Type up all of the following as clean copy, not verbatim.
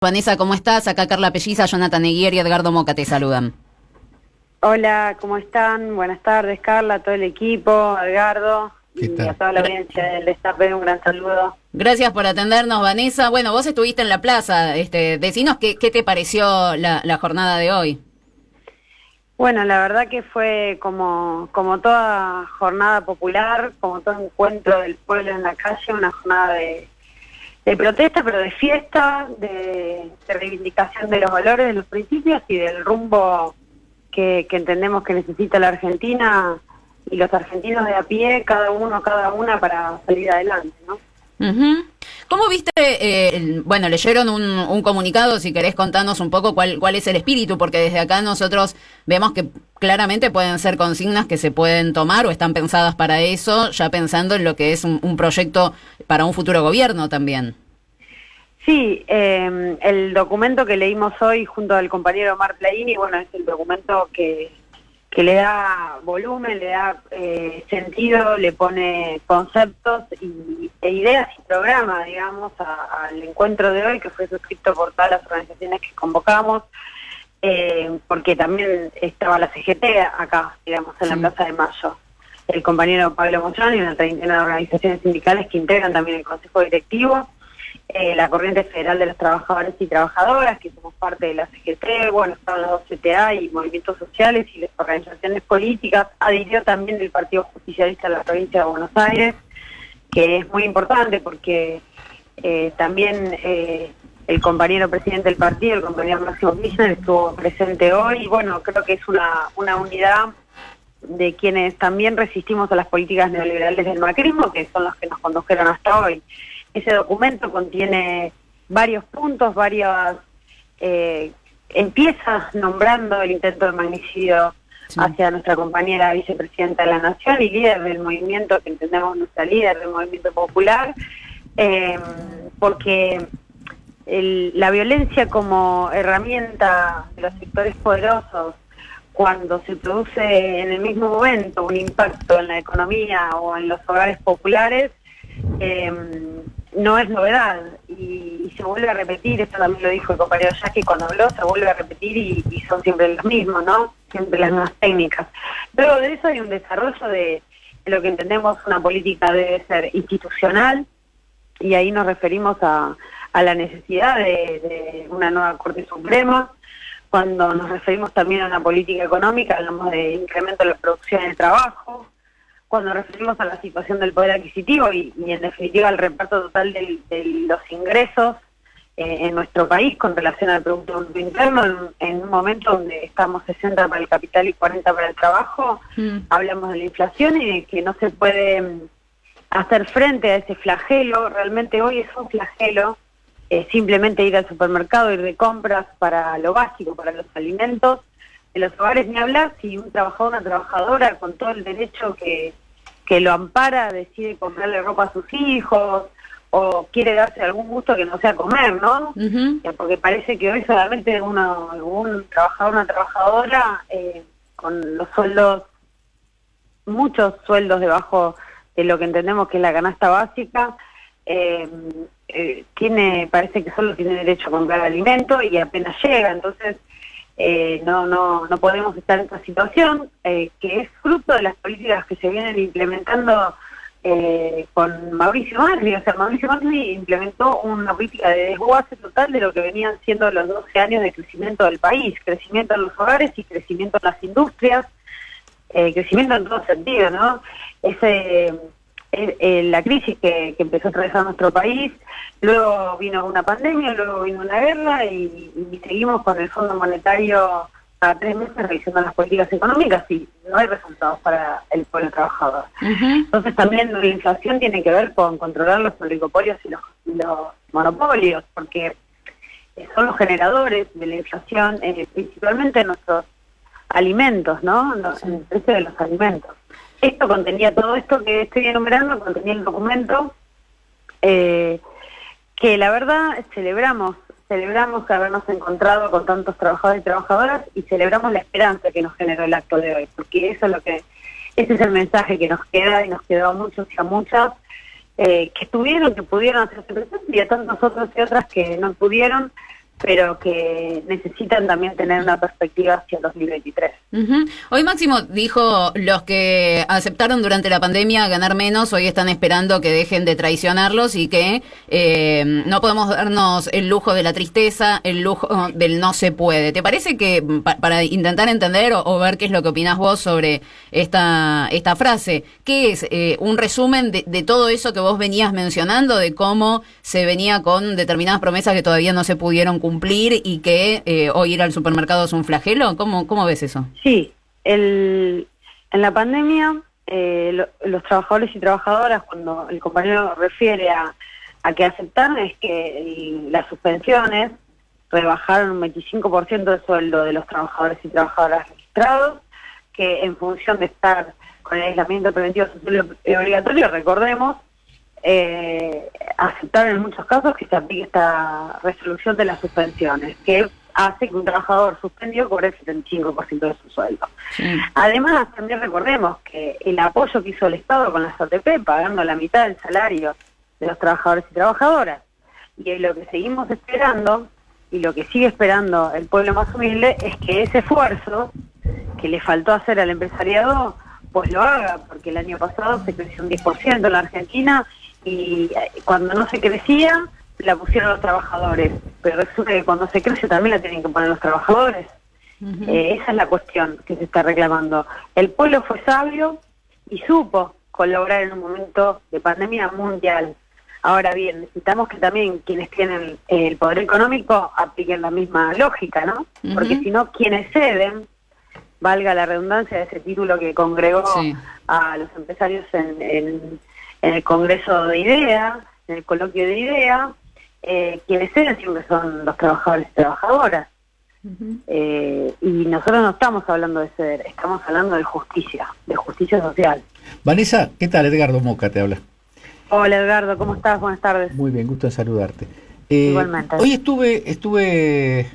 Vanessa, ¿cómo estás? Acá Carla Pelliza, Jonathan Eguier y Edgardo Moca te saludan. Hola, ¿cómo están? Buenas tardes, Carla, a todo el equipo, a Edgardo y a toda la audiencia del Destape, un gran saludo. Gracias por atendernos, Vanessa. Bueno, vos estuviste en la plaza, decinos qué te pareció la jornada de hoy. Bueno, la verdad que fue como toda jornada popular, como todo encuentro del pueblo en la calle, una jornada de protesta, pero de fiesta, de reivindicación de los valores, de los principios y del rumbo que entendemos que necesita la Argentina y los argentinos de a pie, cada uno, cada una, para salir adelante, ¿no? Uh-huh. ¿Cómo viste? Bueno, leyeron un comunicado, si querés contarnos un poco cuál es el espíritu, porque desde acá nosotros vemos que claramente pueden ser consignas que se pueden tomar o están pensadas para eso, ya pensando en lo que es un proyecto para un futuro gobierno también. Sí, el documento que leímos hoy junto al compañero Omar Plaini, bueno, es el documento que le da volumen, le da sentido, le pone conceptos e ideas y programa, digamos, al encuentro de hoy, que fue suscrito por todas las organizaciones que convocamos, porque también estaba la CGT acá, digamos, en la Plaza de Mayo. El compañero Pablo Moyano y una treintena de organizaciones sindicales que integran también el Consejo Directivo, la Corriente Federal de los Trabajadores y Trabajadoras, que somos parte de la CGT, bueno, estaban los dos CTA y movimientos sociales y las organizaciones políticas, adhirió también el Partido Justicialista de la provincia de Buenos Aires, que es muy importante porque también el compañero presidente del partido, el compañero Máximo Kirchner, estuvo presente hoy, y bueno, creo que es una unidad de quienes también resistimos a las políticas neoliberales del macrismo, que son los que nos condujeron hasta hoy. Ese documento contiene varios puntos, empieza nombrando el intento de magnicidio hacia nuestra compañera vicepresidenta de la Nación y líder del movimiento, que entendemos nuestra líder del movimiento popular, porque la violencia como herramienta de los sectores poderosos, cuando se produce en el mismo momento un impacto en la economía o en los hogares populares, no es novedad y se vuelve a repetir. Esto también lo dijo el compañero Jackie cuando habló, se vuelve a repetir y son siempre los mismos, ¿no? Siempre las mismas técnicas. Luego de eso hay un desarrollo de lo que entendemos una política debe ser institucional, y ahí nos referimos a la necesidad de una nueva Corte Suprema. Cuando nos referimos también a una política económica, hablamos de incremento de la producción y el trabajo. Cuando nos referimos a la situación del poder adquisitivo y en definitiva al reparto total de los ingresos en nuestro país con relación al Producto Bruto Interno, en un momento donde estamos 60 para el capital y 40 para el trabajo, hablamos de la inflación y de que no se puede hacer frente a ese flagelo. Realmente hoy es un flagelo, simplemente ir al supermercado, ir de compras para lo básico, para los alimentos. En los hogares ni hablar, si un trabajador, una trabajadora con todo el derecho que lo ampara decide comprarle ropa a sus hijos o quiere darse algún gusto que no sea comer, ¿no? Porque parece que hoy solamente un trabajador, una trabajadora con los sueldos, muchos sueldos debajo de lo que entendemos que es la canasta básica, parece que solo tiene derecho a comprar alimento y apenas llega. Entonces no podemos estar en esta situación, que es fruto de las políticas que se vienen implementando con Mauricio Macri. O sea, Mauricio Macri implementó una política de desguace total de lo que venían siendo los 12 años de crecimiento del país, crecimiento en los hogares y crecimiento en las industrias, crecimiento en todo sentido, ¿no? La crisis que empezó a atravesar nuestro país, luego vino una pandemia, luego vino una guerra y seguimos con el Fondo Monetario a 3 meses revisando las políticas económicas y no hay resultados para el pueblo trabajador. Entonces también la inflación tiene que ver con controlar los oligopolios y los monopolios, porque son los generadores de la inflación, principalmente nuestros alimentos, ¿no? El precio de los alimentos. Esto contenía, todo esto que estoy enumerando, contenía el documento que la verdad celebramos habernos encontrado con tantos trabajadores y trabajadoras y celebramos la esperanza que nos generó el acto de hoy, porque ese es el mensaje que nos queda y nos quedó a muchos y a muchas que pudieron hacerse presentes y a tantos otros y otras que no pudieron, pero que necesitan también tener una perspectiva hacia 2023. Hoy Máximo dijo, los que aceptaron durante la pandemia ganar menos, hoy están esperando que dejen de traicionarlos y que no podemos darnos el lujo de la tristeza, el lujo del no se puede. ¿Te parece que para intentar entender o ver qué es lo que opinás vos sobre esta frase, qué es un resumen de todo eso que vos venías mencionando, de cómo se venía con determinadas promesas que todavía no se pudieron cumplir y que hoy ir al supermercado es un flagelo? ¿Cómo ves eso? Sí, en la pandemia los trabajadores y trabajadoras, cuando el compañero refiere a que aceptaron, es que las suspensiones rebajaron un 25% del sueldo de los trabajadores y trabajadoras registrados, que en función de estar con el aislamiento preventivo social obligatorio, recordemos, aceptaron en muchos casos que se aplique esta resolución de las suspensiones, que hace que un trabajador suspendido cobre el 75% de su sueldo. Sí. Además, también recordemos que el apoyo que hizo el Estado con las OTP, pagando la mitad del salario de los trabajadores y trabajadoras, y lo que seguimos esperando, y lo que sigue esperando el pueblo más humilde, es que ese esfuerzo que le faltó hacer al empresariado, pues lo haga, porque el año pasado se creció un 10% en la Argentina, y cuando no se crecía, la pusieron los trabajadores, pero resulta que cuando se crece también la tienen que poner los trabajadores. Esa es la cuestión que se está reclamando. El pueblo fue sabio y supo colaborar en un momento de pandemia mundial. Ahora bien, necesitamos que también quienes tienen el poder económico apliquen la misma lógica, ¿no? Porque si no, quienes ceden, valga la redundancia de ese título que congregó a los empresarios en el Congreso de IDEA, en el coloquio de IDEA, quienes ceden siempre son los trabajadores y trabajadoras. Y nosotros no estamos hablando de ceder, estamos hablando de justicia social. Vanessa, ¿qué tal? Edgardo Moca te habla. Hola Edgardo, ¿cómo estás? Buenas tardes. Muy bien, gusto en saludarte. Igualmente. Hoy estuve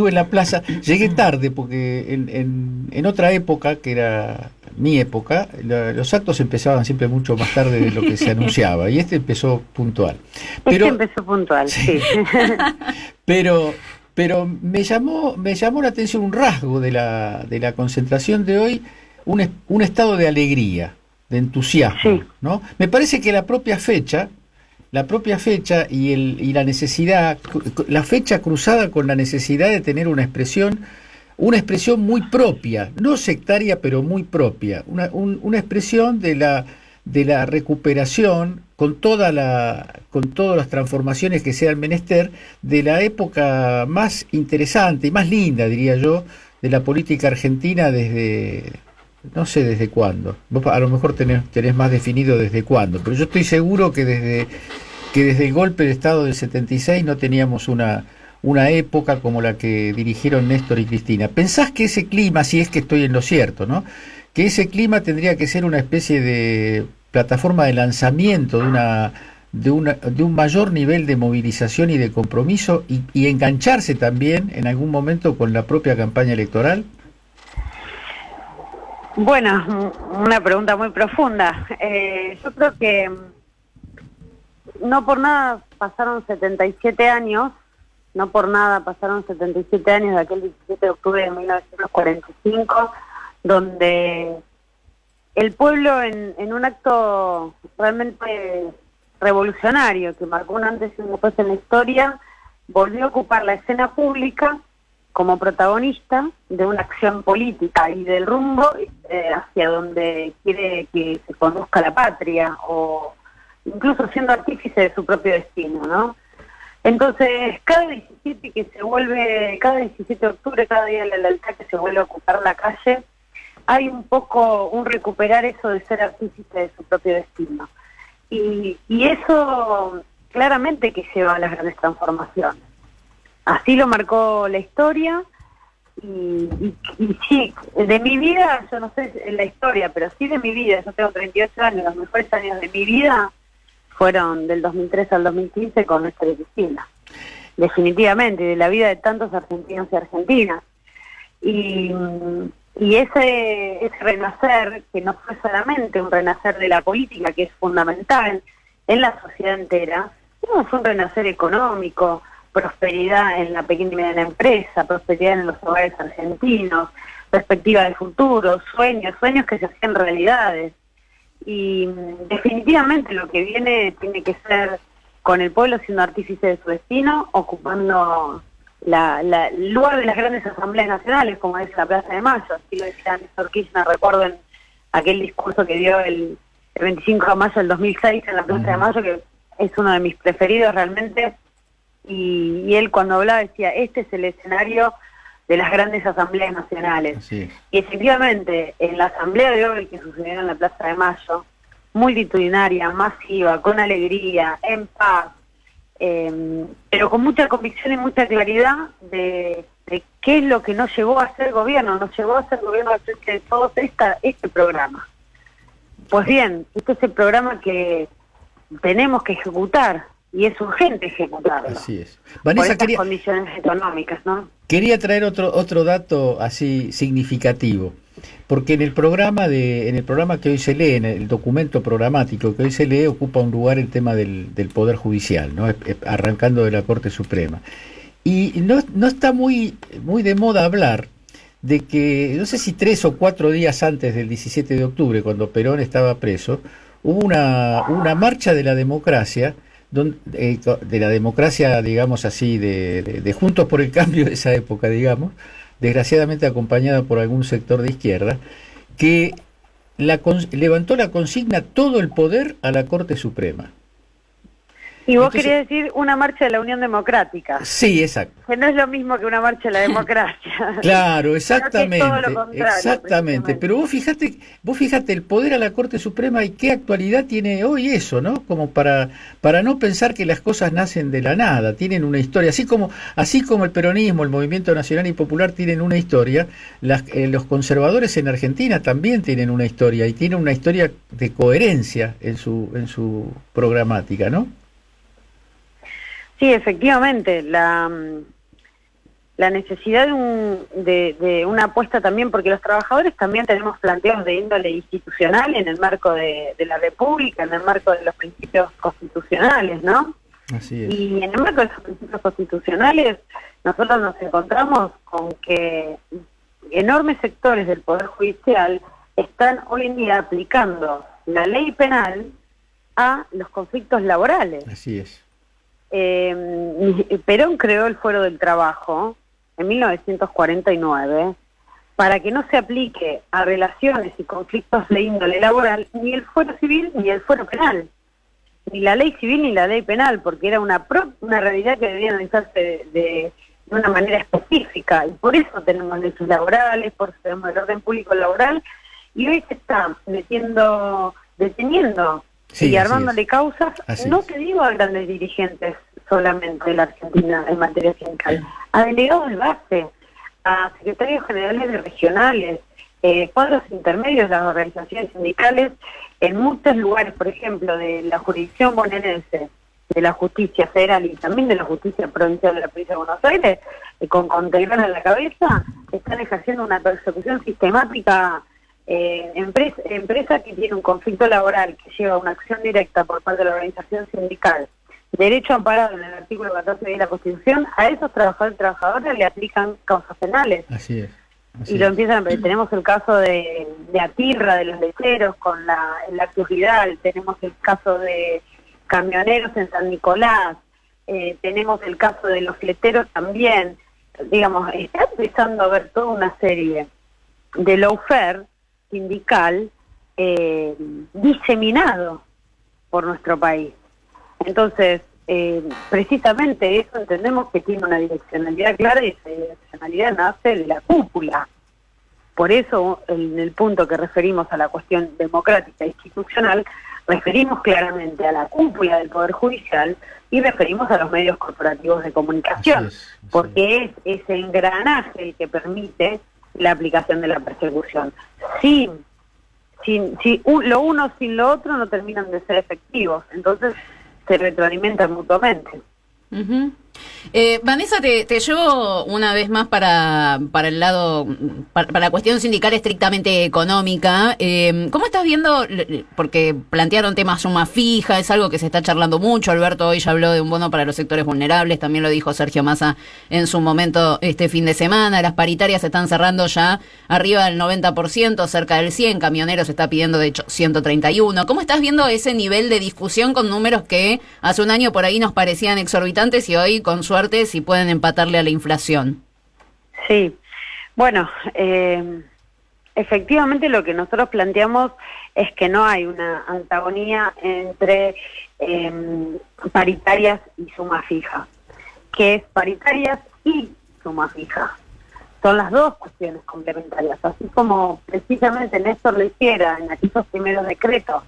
en la plaza, llegué tarde porque en otra época, que era mi época, los actos empezaban siempre mucho más tarde de lo que se anunciaba, y este empezó puntual. Empezó puntual, sí. Pero me llamó la atención un rasgo de la concentración de hoy, un estado de alegría, de entusiasmo, ¿no? Me parece que la propia fecha y la necesidad, la fecha cruzada con la necesidad de tener una expresión muy propia, no sectaria, pero muy propia, una expresión de la recuperación con todas las transformaciones que sean menester de la época más interesante y más linda, diría yo, de la política argentina desde, no sé desde cuándo, vos a lo mejor tenés más definido desde cuándo, pero yo estoy seguro que desde el golpe de Estado del 76 no teníamos una época como la que dirigieron Néstor y Cristina. ¿Pensás que ese clima, si es que estoy en lo cierto, ¿no?, que ese clima tendría que ser una especie de plataforma de lanzamiento de un mayor nivel de movilización y de compromiso y engancharse también en algún momento con la propia campaña electoral? Bueno, una pregunta muy profunda. Yo creo que no por nada pasaron 77 años, de aquel 17 de octubre de 1945, donde el pueblo en un acto realmente revolucionario, que marcó un antes y un después en la historia, volvió a ocupar la escena pública como protagonista de una acción política y del rumbo hacia donde quiere que se conduzca la patria, o incluso siendo artífice de su propio destino, ¿no? Entonces, cada 17 de octubre, cada día de la lealtad que se vuelve a ocupar la calle, hay un poco un recuperar eso de ser artífice de su propio destino. Y eso claramente que lleva a las grandes transformaciones. Así lo marcó la historia, y sí, de mi vida, yo no sé la historia, pero sí de mi vida, yo tengo 38 años, los mejores años de mi vida fueron del 2003 al 2015 con Néstor y Cristina, definitivamente, de la vida de tantos argentinos y argentinas. Y ese renacer, que no fue solamente un renacer de la política, que es fundamental en la sociedad entera, no fue un renacer económico, prosperidad en la pequeña y mediana empresa, prosperidad en los hogares argentinos, perspectiva de futuro, sueños que se hacían realidades. Y definitivamente lo que viene tiene que ser con el pueblo siendo artífice de su destino, ocupando el lugar de las grandes asambleas nacionales, como es la Plaza de Mayo. Así lo decía Néstor Kirchner, recuerdo en aquel discurso que dio el 25 de mayo del 2006 en la Plaza de Mayo, que es uno de mis preferidos realmente, y él cuando hablaba decía, este es el escenario de las grandes asambleas nacionales. Así es. Y efectivamente, en la asamblea de hoy que sucedió en la Plaza de Mayo, multitudinaria, masiva, con alegría, en paz, pero con mucha convicción y mucha claridad de qué es lo que nos llevó a ser gobierno, al frente de todo este programa. Pues bien, este es el programa que tenemos que ejecutar, y es urgente ejecutarlo. Así es. Por Vanessa, estas condiciones económicas, ¿no? quería traer otro dato así significativo, porque en el programa que hoy se lee, en el documento programático que hoy se lee, ocupa un lugar el tema del Poder Judicial, ¿no? Arrancando de la Corte Suprema. Y no está muy de moda hablar de que, no sé si 3 o 4 días antes del 17 de octubre, cuando Perón estaba preso, hubo una marcha de la democracia, digamos así, de Juntos por el Cambio de esa época, digamos, desgraciadamente acompañada por algún sector de izquierda, que levantó la consigna todo el poder a la Corte Suprema. Y vos Entonces, querías decir una marcha de la Unión Democrática. Sí, exacto. Que no es lo mismo que una marcha de la democracia. Claro, exactamente, Todo lo contrario, exactamente. Pero vos fíjate el poder a la Corte Suprema y qué actualidad tiene hoy eso, ¿no? Como para no pensar que las cosas nacen de la nada, tienen una historia, así como el peronismo, el Movimiento Nacional y Popular tienen una historia, los conservadores en Argentina también tienen una historia, y tienen una historia de coherencia en su programática, ¿no? Sí, efectivamente, la necesidad de una apuesta también, porque los trabajadores también tenemos planteos de índole institucional en el marco de la República, en el marco de los principios constitucionales, ¿no? Así es. Y en el marco de esos principios constitucionales, nosotros nos encontramos con que enormes sectores del Poder Judicial están hoy en día aplicando la ley penal a los conflictos laborales. Así es. Perón creó el Fuero del Trabajo en 1949 para que no se aplique a relaciones y conflictos de índole laboral ni el fuero civil ni el fuero penal, ni la ley civil ni la ley penal, porque era una realidad que debía analizarse de una manera específica, y por eso tenemos leyes laborales, por eso tenemos el orden público laboral, y hoy se está deteniendo Sí, y armándole causas, no es. te digo a grandes dirigentes solamente de la Argentina en materia sindical, a delegados de base, a secretarios generales de regionales, cuadros intermedios de las organizaciones sindicales en muchos lugares, por ejemplo, de la jurisdicción bonaerense, de la justicia federal y también de la justicia provincial de la provincia de Buenos Aires, con Tegrán en la cabeza, están ejerciendo una persecución sistemática. Empresa que tiene un conflicto laboral que lleva a una acción directa por parte de la organización sindical, derecho amparado en el artículo 14 de la Constitución, a esos trabajadores y trabajadoras le aplican causas penales. Así es. Y lo empiezan, tenemos el caso de Atirra, de los lecheros, con la Lactus Vidal, tenemos el caso de camioneros en San Nicolás, tenemos el caso de los fleteros también. Digamos, está empezando a haber toda una serie de lawfare sindical diseminado por nuestro país. Entonces, precisamente eso entendemos que tiene una direccionalidad clara, y esa direccionalidad nace de la cúpula. Por eso, en el punto que referimos a la cuestión democrática e institucional, referimos claramente a la cúpula del Poder Judicial y referimos a los medios corporativos de comunicación, Así es. porque es ese engranaje el que permite la aplicación de la persecución. Lo uno sin lo otro no terminan de ser efectivos, entonces se retroalimentan mutuamente. Vanessa, te llevo una vez más para el lado, para la cuestión sindical estrictamente económica. ¿Cómo estás viendo? Porque plantearon temas suma fija, es algo que se está charlando mucho. Alberto hoy ya habló de un bono para los sectores vulnerables, también lo dijo Sergio Massa en su momento este fin de semana. Las paritarias se están cerrando ya arriba del 90%, cerca del 100%, camioneros está pidiendo de hecho 131%. ¿Cómo estás viendo ese nivel de discusión con números que hace un año por ahí nos parecían exorbitantes y hoy con suerte si pueden empatarle a la inflación? Sí, bueno, efectivamente lo que nosotros planteamos es que no hay una antagonía entre paritarias y suma fija, que es paritarias y suma fija. Son las dos cuestiones complementarias, así como precisamente Néstor lo hiciera en aquellos primeros decretos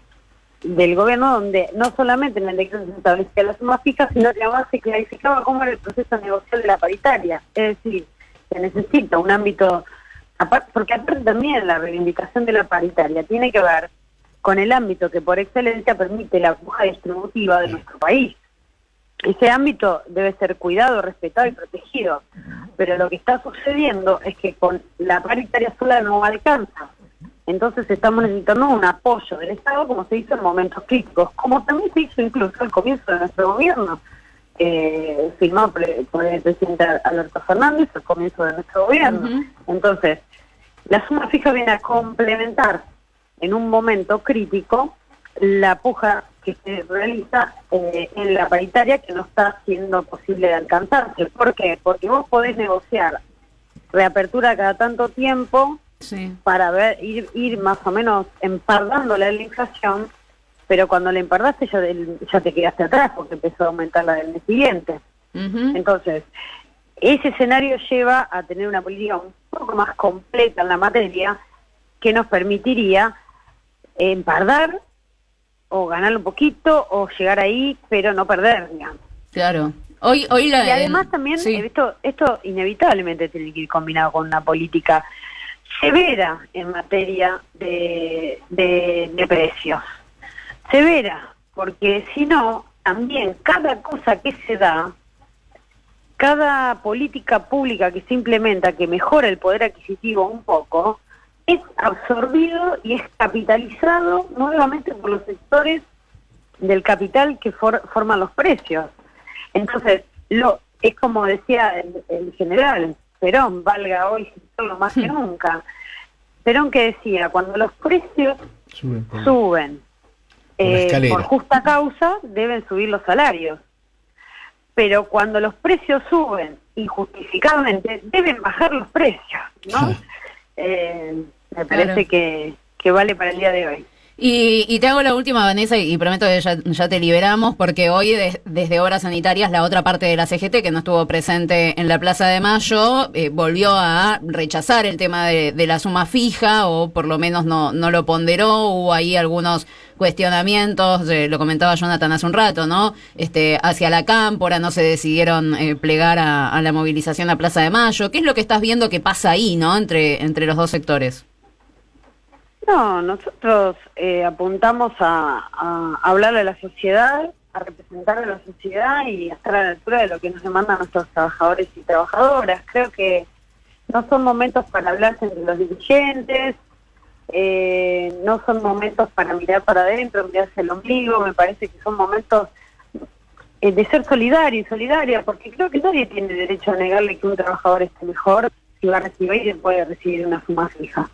del gobierno, donde no solamente en el decreto se establecía la suma fija, sino que además se clarificaba cómo era el proceso negocial de la paritaria. Es decir, se necesita un ámbito, porque aparte también la reivindicación de la paritaria tiene que ver con el ámbito que por excelencia permite la puja distributiva de nuestro país. Ese ámbito debe ser cuidado, respetado y protegido, pero lo que está sucediendo es que con la paritaria sola no alcanza. Entonces estamos necesitando un apoyo del Estado, como se hizo en momentos críticos, como también se hizo incluso al comienzo de nuestro gobierno, firmado por el presidente Alberto Fernández al comienzo de nuestro gobierno. Entonces, la suma fija viene a complementar en un momento crítico la puja que se realiza en la paritaria, que no está siendo posible de alcanzarse. ¿Por qué? Porque vos podés negociar reapertura cada tanto tiempo, sí, para ir más o menos empardándola la inflación, pero cuando la empardaste ya te quedaste atrás porque empezó a aumentar la del mes siguiente. Entonces, ese escenario lleva a tener una política un poco más completa en la materia que nos permitiría empardar o ganar un poquito o llegar ahí, pero no perder, digamos. Claro. Y además también, sí, esto inevitablemente tiene que ir combinado con una política severa en materia de precios. Severa, porque si no, también cada cosa que se da, cada política pública que se implementa, que mejora el poder adquisitivo un poco, es absorbido y es capitalizado nuevamente por los sectores del capital que forman los precios. Entonces, es como decía el general Perón, valga hoy lo más que nunca. Perón que decía, cuando los precios suben por justa causa, deben subir los salarios. Pero cuando los precios suben injustificadamente, deben bajar los precios, ¿no? Me parece que vale para el día de hoy. Y te hago la última, Vanessa, y prometo que ya te liberamos, porque hoy desde Obras Sanitarias la otra parte de la CGT, que no estuvo presente en la Plaza de Mayo, volvió a rechazar el tema de la suma fija, o por lo menos no lo ponderó. Hubo ahí algunos cuestionamientos, lo comentaba Jonathan hace un rato, ¿no? Hacia la cámpora, no se decidieron plegar a la movilización a Plaza de Mayo. ¿Qué es lo que estás viendo que pasa ahí, ¿no? Entre los dos sectores. No, nosotros apuntamos a hablarle a la sociedad, a representar a la sociedad y a estar a la altura de lo que nos demandan nuestros trabajadores y trabajadoras. Creo que no son momentos para hablarse entre los dirigentes, no son momentos para mirar para adentro, mirarse el ombligo. Me parece que son momentos de ser solidario y solidaria, porque creo que nadie tiene derecho a negarle que un trabajador esté mejor si va a recibir y puede recibir una suma fija.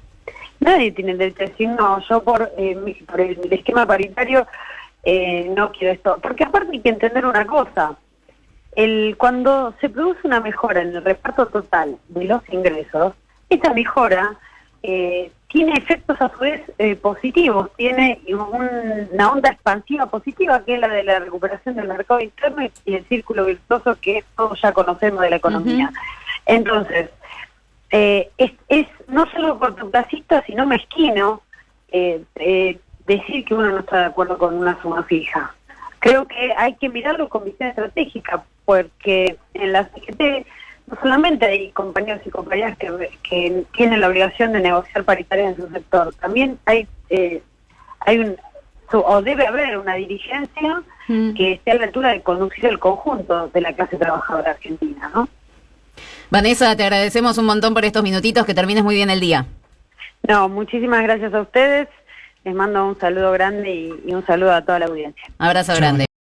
Nadie tiene derecho a decir, no, yo por el esquema paritario no quiero esto. Porque aparte hay que entender una cosa, cuando se produce una mejora en el reparto total de los ingresos, esa mejora tiene efectos a su vez positivos, tiene una onda expansiva positiva, que es la de la recuperación del mercado interno y el círculo virtuoso que todos ya conocemos de la economía. Entonces, es no solo cortoplacista, sino mezquino decir que uno no está de acuerdo con una suma fija. Creo que hay que mirarlo con visión estratégica, porque en la CGT no solamente hay compañeros y compañeras que tienen la obligación de negociar paritarias en su sector, también o debe haber una dirigencia que esté a la altura de conducir el conjunto de la clase trabajadora argentina, ¿no? Vanessa, te agradecemos un montón por estos minutitos, que termines muy bien el día. No, muchísimas gracias a ustedes, les mando un saludo grande y un saludo a toda la audiencia. Abrazo grande.